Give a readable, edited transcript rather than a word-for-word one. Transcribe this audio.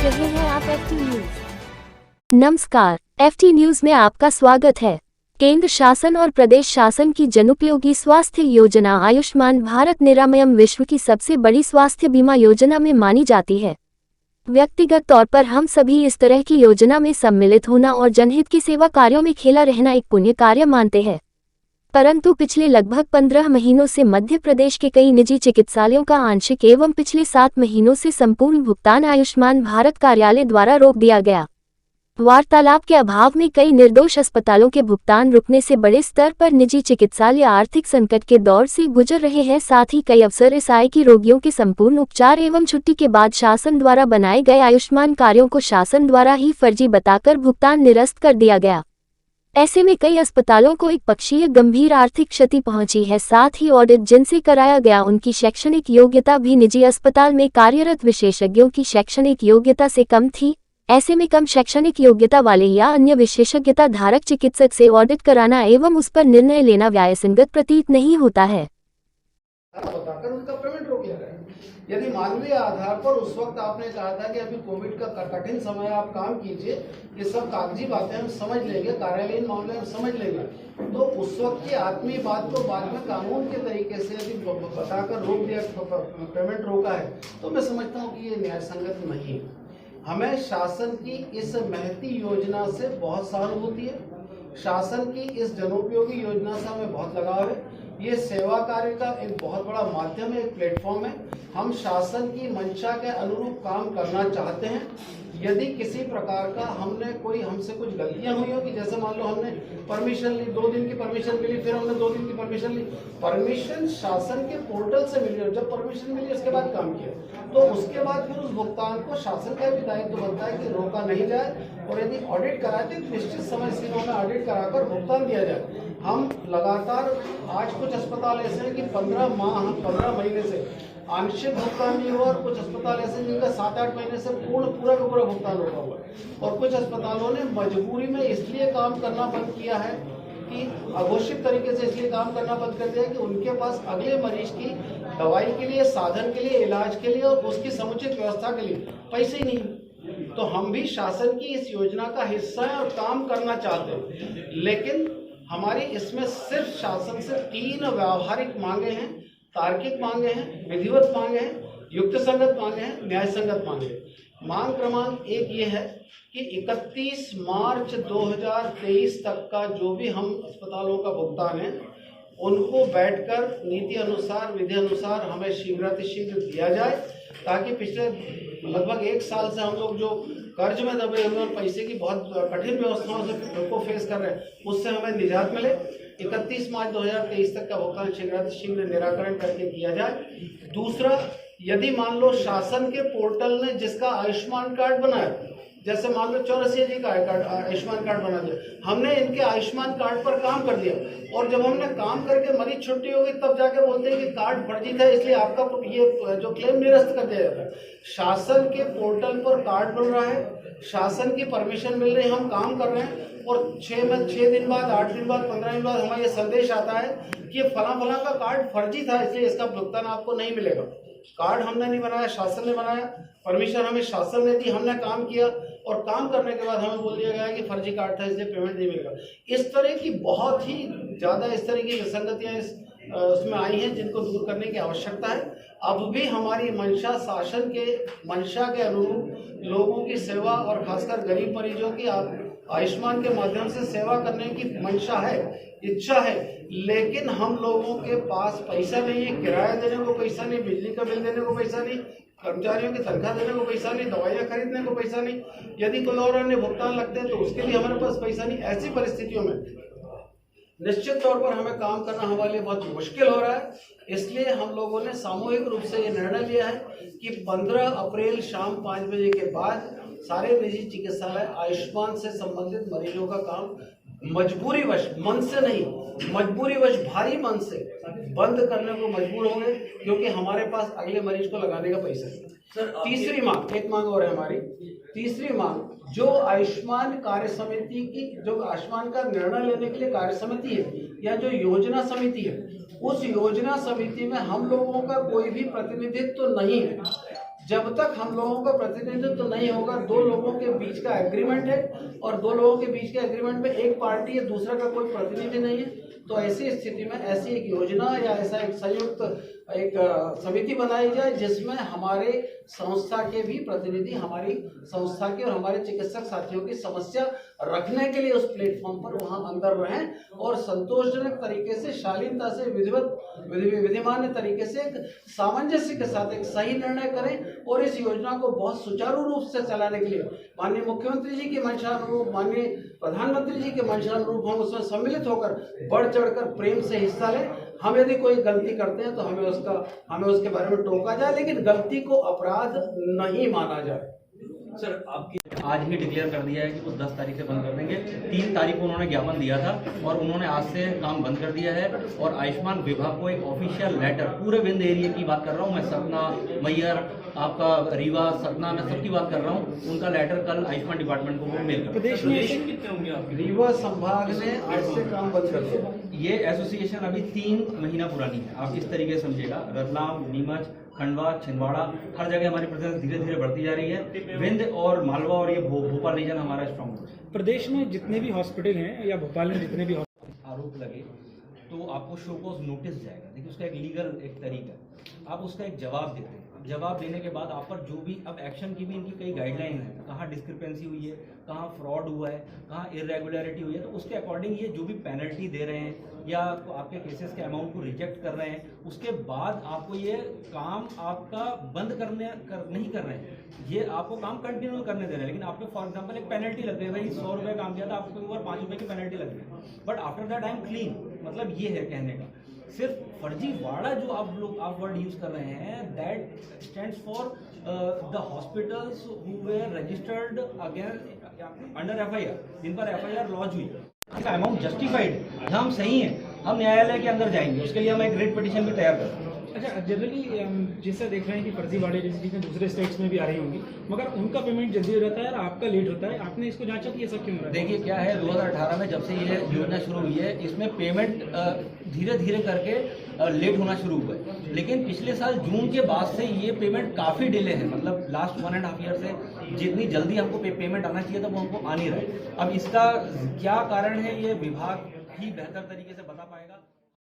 रहे हैं आप एफटी न्यूज। नमस्कार, एफटी न्यूज में आपका स्वागत है। केंद्र शासन और प्रदेश शासन की जनोपयोगी स्वास्थ्य योजना आयुष्मान भारत निरामयम विश्व की सबसे बड़ी स्वास्थ्य बीमा योजना में मानी जाती है। व्यक्तिगत तौर पर हम सभी इस तरह की योजना में सम्मिलित होना और जनहित की सेवा कार्यों में खेला रहना एक पुण्य कार्य मानते हैं। परंतु पिछले लगभग 15 महीनों से मध्य प्रदेश के कई निजी चिकित्सालयों का आंशिक एवं पिछले 7 महीनों से संपूर्ण भुगतान आयुष्मान भारत कार्यालय द्वारा रोक दिया गया। वार्तालाप के अभाव में कई निर्दोष अस्पतालों के भुगतान रुकने से बड़े स्तर पर निजी चिकित्सालय आर्थिक संकट के दौर से गुजर रहे हैं। साथ ही कई अवसर ऐसे आए कि रोगियों के संपूर्ण उपचार एवं छुट्टी के बाद शासन द्वारा बनाए गए आयुष्मान कार्यों को शासन द्वारा ही फर्जी बताकर भुगतान निरस्त कर दिया गया। ऐसे में कई अस्पतालों को एक पक्षीय गंभीर आर्थिक क्षति पहुंची है। साथ ही ऑडिट जिनसे कराया गया उनकी शैक्षणिक योग्यता भी निजी अस्पताल में कार्यरत विशेषज्ञों की शैक्षणिक योग्यता से कम थी। ऐसे में कम शैक्षणिक योग्यता वाले या अन्य विशेषज्ञता धारक चिकित्सक से ऑडिट कराना एवं उस पर निर्णय लेना व्यायसंगत प्रतीत नहीं होता है। बताकर उनका पेमेंट रोक ले रहे हैं। यदि मानवीय आधार पर उस वक्त आपने कहा था कि अभी कोविड का कठिन समय आप काम कीजिए, ये सब कागजी बातें हम समझ लेंगे, कार्यालयीन मामले हम समझ लेंगे, तो उस वक्त की आत्मीय बात को बाद में कानून के तरीके से यदि बताकर रोक दिया, पेमेंट रोका है, तो मैं समझता हूँ कि ये न्याय संगत नहीं है। हमें शासन की इस महती योजना से बहुत सहानुभूति है। शासन की इस जनोपयोगी योजना से हमें बहुत लगाव है। ये सेवा कार्य का एक बहुत बड़ा माध्यम है, एक प्लेटफॉर्म है। हम शासन की मंशा के अनुरूप काम करना चाहते हैं। यदि किसी प्रकार का हमसे कुछ गलतियां हुई हो, कि जैसे मान लो हमने परमिशन ली, 2 दिन की परमिशन मिली, फिर हमने 2 दिन की परमिशन ली, परमिशन शासन के पोर्टल से मिली और जब परमिशन मिली उसके बाद काम किया, तो उसके बाद फिर उस भुगतान को शासन का भी दायित्व बनता है कि रोका नहीं जाए और यदि ऑडिट कराते तो निश्चित समय सीमा में ऑडिट कराकर भुगतान दिया जाए। हम लगातार, आज कुछ अस्पताल ऐसे हैं कि 15 महीने से आंशिक भुगतान नहीं हुआ और कुछ अस्पताल ऐसे जिनका 7-8 महीने से पूरा का पूरा भुगतान रुका हुआ है। और कुछ अस्पतालों ने मजबूरी में इसलिए काम करना बंद किया है कि अघोषित तरीके से इसलिए काम करना बंद कर दिया कि उनके पास अगले मरीज की दवाई के लिए, साधन के लिए, इलाज के लिए और उसकी समुचित व्यवस्था के लिए पैसे ही नहीं। तो हम भी शासन की इस योजना का हिस्सा है और काम करना चाहते हैं, लेकिन हमारी इसमें सिर्फ शासन से 3 व्यावहारिक मांगे हैं, तार्किक मांगे हैं, विधिवत मांगे हैं, युक्त संगत मांगे हैं, न्याय संगत मांगे हैं। मांग क्रमांक 1 ये है कि 31 मार्च 2023 तक का जो भी हम अस्पतालों का भुगतान है उनको बैठकर नीति अनुसार, विधि अनुसार हमें शीघ्रातिशीघ्र दिया जाए, ताकि पिछले लगभग 1 साल से हम लोग जो कर्ज में दबे हुए और पैसे की बहुत कठिन व्यवस्थाओं से को फेस कर रहे हैं, उससे हमें निजात मिले। 31 मार्च 2023 तक का भुगतान शीघ्र निराकरण करके किया जाए। दूसरा, यदि मान लो शासन के पोर्टल ने जिसका आयुष्मान कार्ड बनाया, जैसे मान लो 84 जी का आयुष्मान कार्ड बना दिया, हमने इनके आयुष्मान कार्ड पर काम कर दिया और जब हमने काम करके मरीज छुट्टी हो गई तब जाकर बोलते हैं कि कार्ड फर्जी था इसलिए आपका ये जो क्लेम निरस्त कर दिया जाता है। शासन के पोर्टल पर कार्ड बन रहा है, शासन की परमिशन मिल रही है, हम काम कर रहे हैं और 6 दिन बाद, 8 दिन बाद, 15 दिन बाद हमें ये संदेश आता है कि फला का कार्ड फर्जी था इसलिए इसका भुगतान आपको नहीं मिलेगा। कार्ड हमने नहीं बनाया, शासन ने बनाया, परमिशन हमें शासन ने दी, हमने काम किया और काम करने के बाद हमें बोल दिया गया कि फर्जी कार्ड था इसलिए पेमेंट नहीं मिलेगा। इस तरह की बहुत ही ज़्यादा इस तरह की विसंगतियाँ उसमें आई हैं जिनको दूर करने की आवश्यकता है। अब भी हमारी मंशा शासन के मंशा के अनुरूप लोगों की सेवा और खासकर गरीब मरीजों की आयुष्मान के माध्यम से सेवा करने की मंशा है, इच्छा है, लेकिन हम लोगों के पास पैसा नहीं है। किराया देने को पैसा नहीं, बिजली का बिल देने को पैसा नहीं, कर्मचारियों की तनख्वाह देने को पैसा नहीं, दवाइयाँ खरीदने को पैसा नहीं, यदि कोई और अन्य भुगतान लगते हैं तो उसके लिए हमारे पास पैसा नहीं। ऐसी परिस्थितियों में निश्चित तौर पर हमें काम करना हमारे लिए बहुत मुश्किल हो रहा है। इसलिए हम लोगों ने सामूहिक रूप से ये निर्णय लिया है कि 15 अप्रैल शाम 5 बजे के बाद सारे निजी चिकित्सालय आयुष्मान से संबंधित मरीजों का काम मजबूरीवश, मन से नहीं, मजबूरीवश भारी मन से बंद करने को मजबूर होंगे, क्योंकि हमारे पास अगले मरीज को लगाने का पैसा नहीं। तीसरी मांग, एक मांग और है हमारी, तीसरी मांग, जो आयुष्मान कार्य समिति की, जो आयुष्मान का निर्णय लेने के लिए कार्य समिति है या जो योजना समिति है, उस योजना समिति में हम लोगों का कोई भी प्रतिनिधित्व तो नहीं है। जब तक हम लोगों का प्रतिनिधित्व तो नहीं होगा, दो लोगों के बीच का एग्रीमेंट है और दो लोगों के बीच के एग्रीमेंट में एक पार्टी है, दूसरा का कोई प्रतिनिधि नहीं है, तो ऐसी स्थिति में ऐसी एक योजना या ऐसा एक संयुक्त एक समिति बनाई जाए जिसमें हमारे संस्था के भी प्रतिनिधि हमारी संस्था के और हमारे चिकित्सक साथियों की समस्या रखने के लिए उस प्लेटफॉर्म पर वहां अंदर रहें और संतोषजनक तरीके से, शालीनता से, विधिमान्य तरीके से, एक सामंजस्य के साथ एक सही निर्णय करें और इस योजना को बहुत सुचारू रूप से चलाने के लिए माननीय मुख्यमंत्री जी की मंशा अनुरूप, माननीय प्रधानमंत्री जी के मंशा अनुरूप हम उसमें सम्मिलित होकर बढ़ चढ़कर प्रेम से हिस्सा लें। हम यदि कोई गलती करते हैं तो हमें उसके बारे में टोका जाए, लेकिन गलती को अपराध नहीं माना जाए। सर, आपकी आज ही डिक्लेयर कर दिया है कि वो 10 तारीख से बंद कर देंगे। 3 तारीख को उन्होंने ज्ञापन दिया था और उन्होंने आज से काम बंद कर दिया है। और आयुष्मान विभाग को एक ऑफिशियल लेटर, पूरे विंध्य एरिया की बात कर रहा हूँ मैं, सतना, मैयर, आपका रीवा, सतना, मैं सबकी बात कर रहा हूँ, उनका लेटर कल आयुष्मान डिपार्टमेंट को वो मेल कर। प्रदेश में कितने होंगे आप? रीवा संभाग ने आज से काम बंद कर दिया। ये एसोसिएशन अभी 3 महीना पुरानी है, आप इस तरीके से समझिएगा। रतलाम, नीमच, खंडवा, छिंदवाड़ा, हर जगह हमारी प्रेजेंस धीरे धीरे बढ़ती जा रही है। विंध्य और मालवा और ये भोपाल रीजन हमारा स्ट्रॉन्ग है। प्रदेश में जितने भी हॉस्पिटल हैं या भोपाल में जितने भी आरोप लगे तो आपको शो कॉज नोटिस जाएगा। देखिए, उसका एक लीगल एक तरीका है, आप उसका एक जवाब देते हैं। जवाब देने के बाद आप पर जो भी, अब एक्शन की भी इनकी कई गाइडलाइन है, कहाँ डिस्क्रिपेंसी हुई है, कहाँ फ्रॉड हुआ है, कहाँ इरेगुलरिटी हुई है, तो उसके अकॉर्डिंग ये जो भी पेनल्टी दे रहे हैं या आपके केसेस के अमाउंट को रिजेक्ट कर रहे हैं, उसके बाद आपको ये काम आपका बंद नहीं कर रहे हैं, ये आपको काम कंटिन्यू करने दे रहे हैं। लेकिन आपको फॉर एग्जांपल एक पेनल्टी लग रही है, भाई 100 रुपये काम किया था, आपको ऊपर 5 रुपये की पेनल्टी लग रही है, but after that I am clean. मतलब ये है कहने का, सिर्फ फर्जीवाड़ा जो आप वर्ड यूज कर रहे हैं, that stands for the hospitals who were registered against under FIR, जिन पर FIR लॉन्च हुई। अमाउंट जस्टिफाइड, हम सही हैं, हम न्यायालय के अंदर जाएंगे, उसके लिए हम एक रेट पिटीशन भी तैयार करें। अच्छा, जनरली जैसा देख रहे हैं कि फर्जीवाड़े जैसी चीज़ें दूसरे स्टेट्स में भी आ रही होंगी, मगर उनका पेमेंट जल्दी हो जाता है और आपका लेट होता है। आपने इसको जांचा कि ऐसा क्यों हो रहा है? देखिए, क्या है, 2018 में जब से ये योजना शुरू हुई है, इसमें पेमेंट धीरे धीरे करके लेट होना शुरू हुआ है। लेकिन पिछले साल जून के बाद से ये पेमेंट काफ़ी डिले है, मतलब लास्ट 1.5 ईयर से जितनी जल्दी हमको पेमेंट आना चाहिए था वो हमको आ नहीं रहा है। अब इसका क्या कारण है, ये विभाग ही बेहतर तरीके से बता पाएगा।